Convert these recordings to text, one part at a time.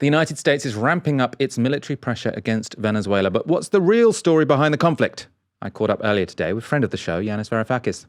The United States is ramping up its military pressure against Venezuela. But what's the real story behind the conflict? I caught up earlier today with friend of the show, Yanis Varoufakis.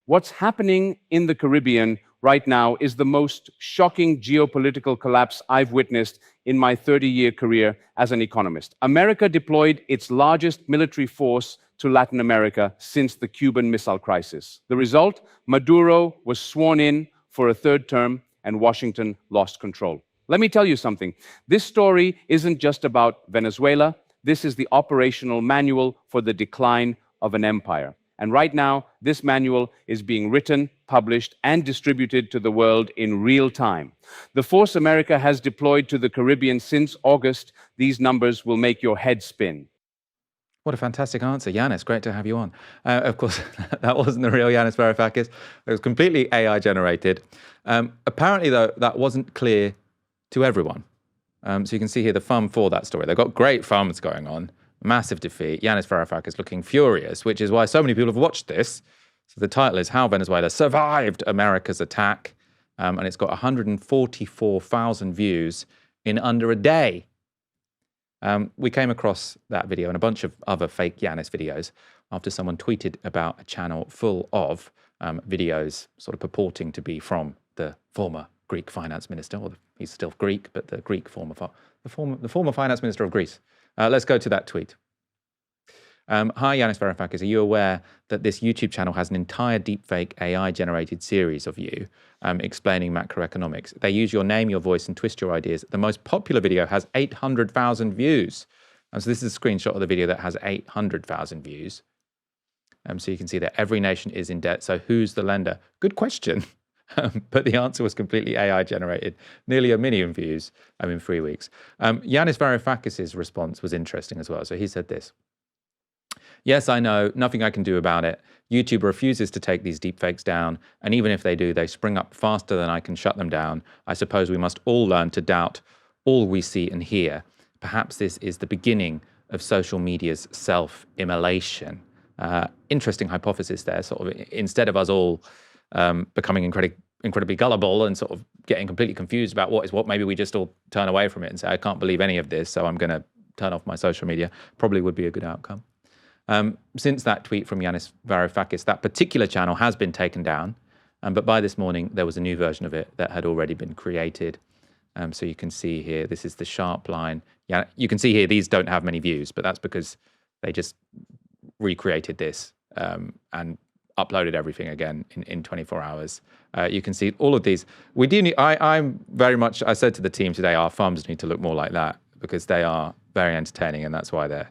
What's happening in the Caribbean right now is the most shocking geopolitical collapse I've witnessed in my 30-year career as an economist. America deployed its largest military force to Latin America since the Cuban Missile Crisis. The result? Maduro was sworn in for a third term, and Washington lost control. Let me tell you something. This story isn't just about Venezuela. This is the operational manual for the decline of an empire. And right now, this manual is being written, published, and distributed to the world in real time. The force America has deployed to the Caribbean since August, these numbers will make your head spin. What a fantastic answer. Yanis, great to have you on. Of course, that wasn't the real Yanis Varoufakis. It was completely AI generated. Apparently, though, that wasn't clear to everyone. So you can see here the fun for that story. They've got great fums going on. Massive defeat. Yanis Varoufakis looking furious, which is why so many people have watched this. So the title is How Venezuela Survived America's Attack. And it's got 144,000 views in under a day. We came across that video and a bunch of other fake Yanis videos after someone tweeted about a channel full of videos sort of purporting to be from the former Greek finance minister, or he's still Greek, but the Greek former finance minister of Greece. Let's go to that tweet. Hi, Yanis Varoufakis. Are you aware that this YouTube channel has an entire deepfake AI-generated series of you explaining macroeconomics? They use your name, your voice, and twist your ideas. The most popular video has 800,000 views. So this is a screenshot of the video that has 800,000 views. So you can see that every nation is in debt. So who's the lender? Good question. But the answer was completely AI generated. Nearly 1 million views in 3 weeks. Yanis Varoufakis' response was interesting as well. So he said this. Yes, I know, nothing I can do about it. YouTube refuses to take these deepfakes down, and even if they do, they spring up faster than I can shut them down. I suppose we must all learn to doubt all we see and hear. Perhaps this is the beginning of social media's self-immolation. Interesting hypothesis there, sort of, instead of us all becoming incredibly gullible and sort of getting completely confused about what is what, maybe we just all turn away from it and say, I can't believe any of this, so I'm going to turn off my social media. Probably would be a good outcome. Since that tweet from Yanis Varoufakis, that particular channel has been taken down, but by this morning, there was a new version of it that had already been created. So you can see here, this is the sharp line. Yeah, you can see here, these don't have many views, but that's because they just recreated this and uploaded everything again in 24 hours. You can see all of these. We do need, I'm very much, I said to the team today, our farms need to look more like that because they are very entertaining, and that's why they're,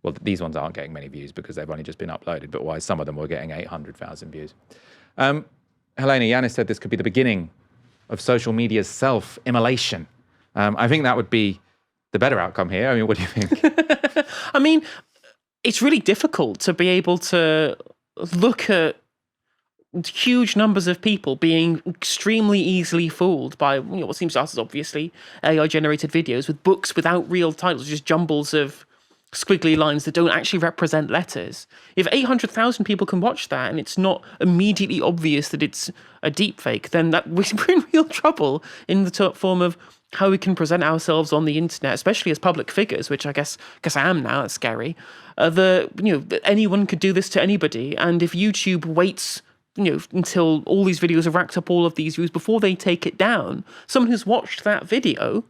well, these ones aren't getting many views because they've only just been uploaded, but why some of them were getting 800,000 views. Helena, Yanis said this could be the beginning of social media's self-immolation. I think that would be the better outcome here. I mean, what do you think? I mean, it's really difficult to be able to look at huge numbers of people being extremely easily fooled by what seems to us as obviously AI-generated videos with books without real titles, just jumbles of squiggly lines that don't actually represent letters. If 800,000 people can watch that and it's not immediately obvious that it's a deepfake, then we're in real trouble in the form of how we can present ourselves on the internet, especially as public figures, which I guess I am now. It's scary. That anyone could do this to anybody, and if YouTube waits, until all these videos have racked up all of these views before they take it down, someone who's watched that video,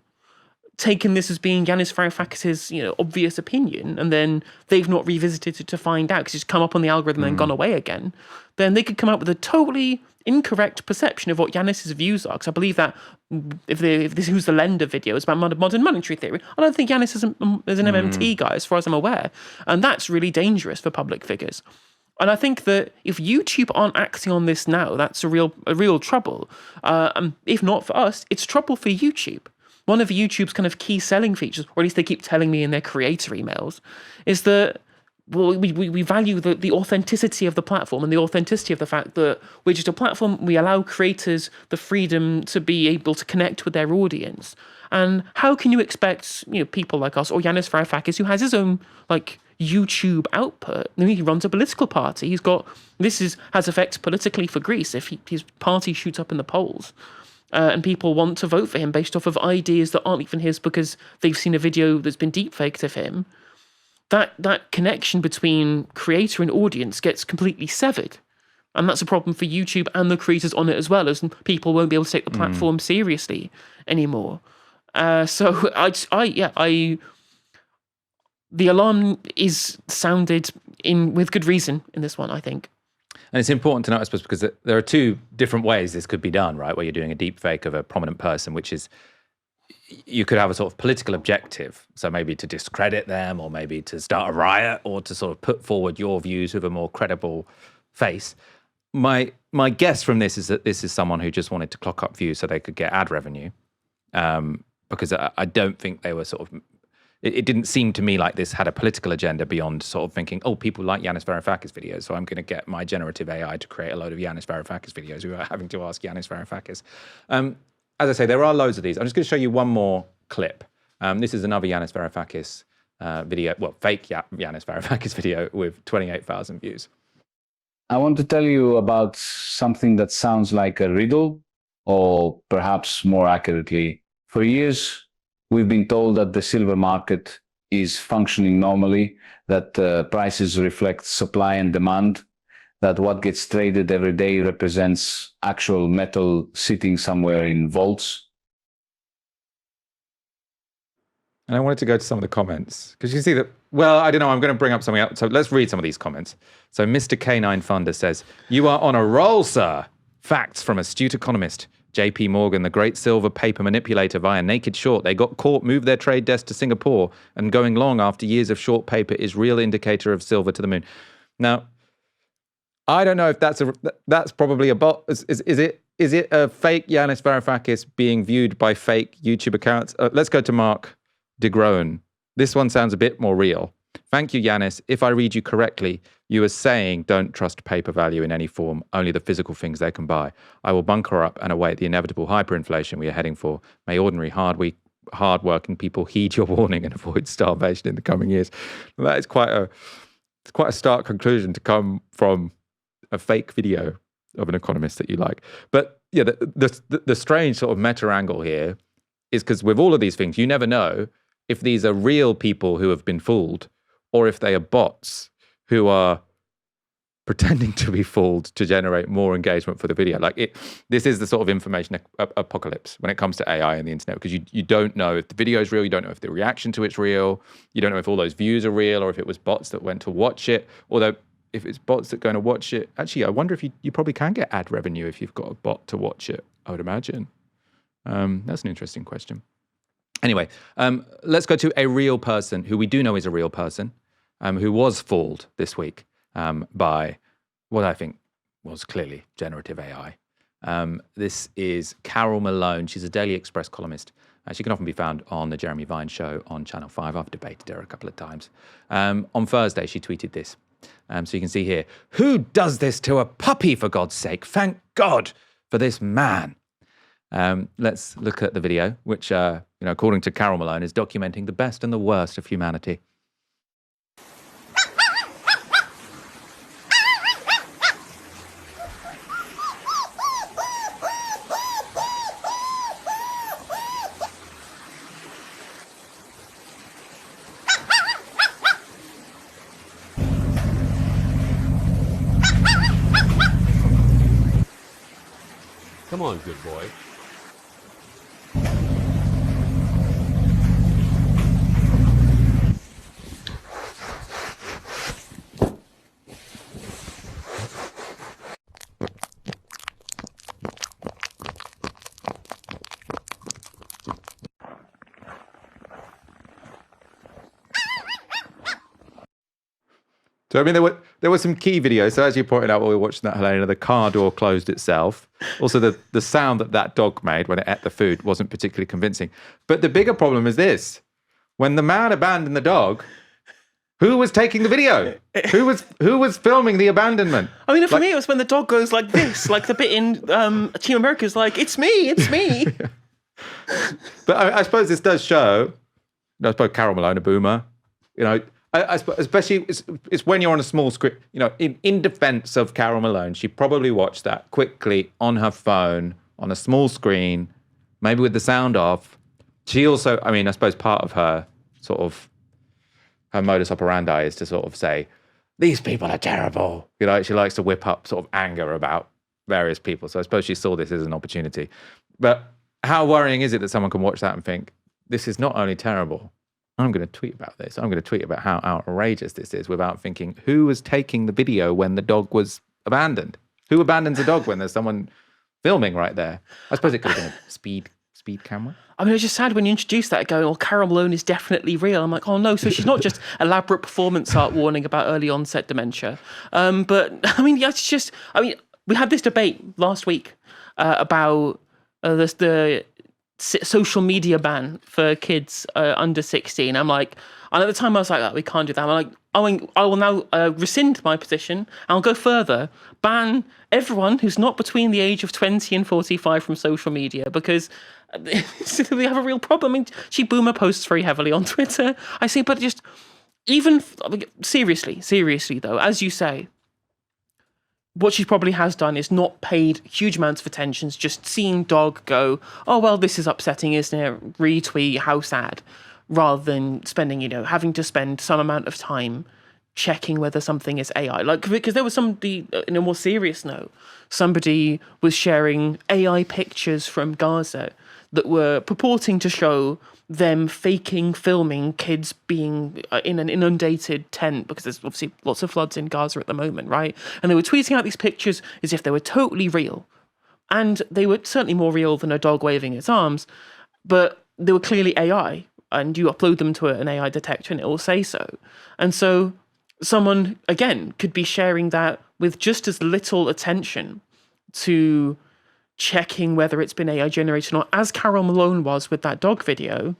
taken this as being Yanis Varoufakis' obvious opinion, and then they've not revisited it to find out because it's come up on the algorithm and gone away again, then they could come up with a totally incorrect perception of what Yanis' views are. Because I believe that if this Who's the Lender video is about modern monetary theory, I don't think Yanis is an MMT guy, as far as I'm aware. And that's really dangerous for public figures. And I think that if YouTube aren't acting on this now, that's a real trouble. If not for us, it's trouble for YouTube. One of YouTube's kind of key selling features, or at least they keep telling me in their creator emails, is that we value the authenticity of the platform and the authenticity of the fact that we're just a platform. We allow creators the freedom to be able to connect with their audience. And how can you expect people like us or Yanis Varoufakis, who has his own YouTube output? He runs a political party. Has effects politically for Greece if his party shoots up in the polls. and people want to vote for him based off of ideas that aren't even his because they've seen a video that's been deepfaked of him, that connection between creator and audience gets completely severed. And that's a problem for YouTube and the creators on it as well, as people won't be able to take the platform seriously anymore. So the alarm is sounded with good reason in this one, I think. And it's important to note, I suppose, because there are two different ways this could be done, right? Where you're doing a deep fake of a prominent person, which is, you could have a sort of political objective. So maybe to discredit them, or maybe to start a riot, or to sort of put forward your views with a more credible face. My guess from this is that this is someone who just wanted to clock up views so they could get ad revenue. Because I don't think they were sort of, it didn't seem to me like this had a political agenda beyond sort of thinking, oh, people like Yanis Varoufakis videos, so I'm going to get my generative AI to create a load of Yanis Varoufakis videos without having to ask Yanis Varoufakis. As I say, there are loads of these. I'm just going to show you one more clip. This is another Yanis Varoufakis video, well, fake Yanis Varoufakis video with 28,000 views. I want to tell you about something that sounds like a riddle, or perhaps more accurately, for years, we've been told that the silver market is functioning normally, that prices reflect supply and demand, that what gets traded every day represents actual metal sitting somewhere in vaults. And I wanted to go to some of the comments, because you see that, well, I don't know, I'm going to bring up something else. So let's read some of these comments. So Mr. K9 Funder says, "You are on a roll, sir. Facts from astute economist. JP Morgan, the great silver paper manipulator via naked short. They got caught, moved their trade desk to Singapore, and going long after years of short paper is real indicator of silver to the moon." Now, I don't know if that's probably a bot. Is it a fake Yanis Varoufakis being viewed by fake YouTube accounts? Let's go to Mark DeGroen. This one sounds a bit more real. "Thank you, Yanis. If I read you correctly, you are saying don't trust paper value in any form, only the physical things they can buy. I will bunker up and await the inevitable hyperinflation we are heading for. May ordinary hard-working people heed your warning and avoid starvation in the coming years." Well, that is quite a stark conclusion to come from a fake video of an economist that you like. But yeah, the strange sort of meta angle here is because with all of these things, you never know if these are real people who have been fooled, or if they are bots who are pretending to be fooled to generate more engagement for the video. This is the sort of information apocalypse when it comes to AI and the internet, because you don't know if the video is real, you don't know if the reaction to it's real, you don't know if all those views are real, or if it was bots that went to watch it. Although, if it's bots that are going to watch it, actually, I wonder if you probably can get ad revenue if you've got a bot to watch it, I would imagine. That's an interesting question. Anyway, let's go to a real person who we do know is a real person, who was fooled this week by what I think was clearly generative AI. This is Carol Malone. She's a Daily Express columnist. She can often be found on the Jeremy Vine show on Channel 5. I've debated her a couple of times. On Thursday, she tweeted this. So you can see here, "Who does this to a puppy, for God's sake? Thank God for this man." Let's look at the video, which, according to Carol Malone, is documenting the best and the worst of humanity. Come on, good boy. So, I mean, there were some key videos. So as you pointed out while we were watching that, Helena, the car door closed itself. Also, the sound that dog made when it ate the food wasn't particularly convincing. But the bigger problem is this. When the man abandoned the dog, who was taking the video? Who was filming the abandonment? I mean, for me, it was when the dog goes like this, like the bit in Team America's like, "It's me, it's me." But I suppose this does show, I suppose Carol Malone, a boomer, I suppose, especially it's when you're on a small script, in defense of Carol Malone, she probably watched that quickly on her phone on a small screen, maybe with the sound off. She also, I mean, I suppose part of her sort of her modus operandi is to sort of say, these people are terrible. You know, she likes to whip up sort of anger about various people. So I suppose she saw this as an opportunity. But how worrying is it that someone can watch that and think, this is not only terrible, I'm going to tweet about this. I'm going to tweet about how outrageous this is without thinking, who was taking the video when the dog was abandoned? Who abandons a dog when there's someone filming right there? I suppose it could have been a speed camera. I mean, it was just sad when you introduced that, going, "Oh, Carol Malone is definitely real." I'm like, "Oh no!" So she's not just elaborate performance art warning about early onset dementia. But I mean, yeah, it's just. I mean, we had this debate last week about the social media ban for kids under 16. I'm like, and at the time I was like, oh, we can't do that. I'm like, I will now rescind my position. I'll go further, ban everyone who's not between the age of 20 and 45 from social media, because we have a real problem. I mean, she boomer posts very heavily on Twitter. I see, but just even seriously though, as you say, what she probably has done is not paid huge amounts of attention, just seen dog go, oh, well, this is upsetting, isn't it? Retweet, how sad, rather than spending, having to spend some amount of time checking whether something is AI. Like, because there was somebody, in a more serious note, somebody was sharing AI pictures from Gaza that were purporting to show them filming kids being in an inundated tent, because there's obviously lots of floods in Gaza at the moment, right? And they were tweeting out these pictures as if they were totally real. And they were certainly more real than a dog waving its arms, but they were clearly AI. And you upload them to an AI detector and it will say so. And so someone, again, could be sharing that with just as little attention to checking whether it's been AI generated or not, as Carol Malone was with that dog video.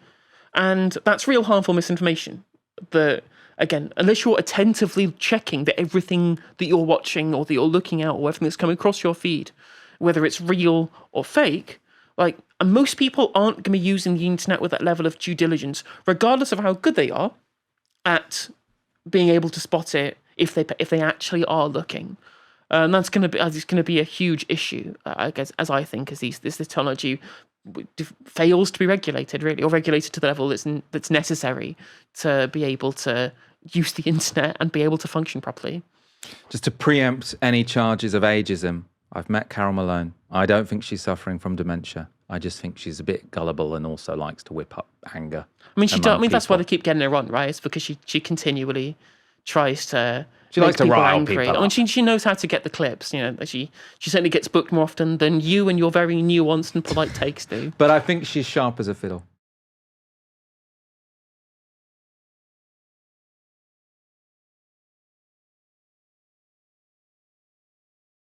And that's real harmful misinformation. That, again, unless you're attentively checking that everything that you're watching or that you're looking at or everything that's coming across your feed, whether it's real or fake, and most people aren't going to be using the internet with that level of due diligence, regardless of how good they are at being able to spot it if they actually are looking. And that's going to be a huge issue, I guess, as I think, as this technology fails to be regulated, really, or regulated to the level that's necessary to be able to use the internet and be able to function properly. Just to preempt any charges of ageism, I've met Carol Malone. I don't think she's suffering from dementia. I just think she's a bit gullible and also likes to whip up anger. I mean, that's why they keep getting her on, right? It's because she continually tries to. She likes to rile angry. people I mean, she knows how to get the clips. She certainly gets booked more often than you and your very nuanced and polite takes do. But I think she's sharp as a fiddle.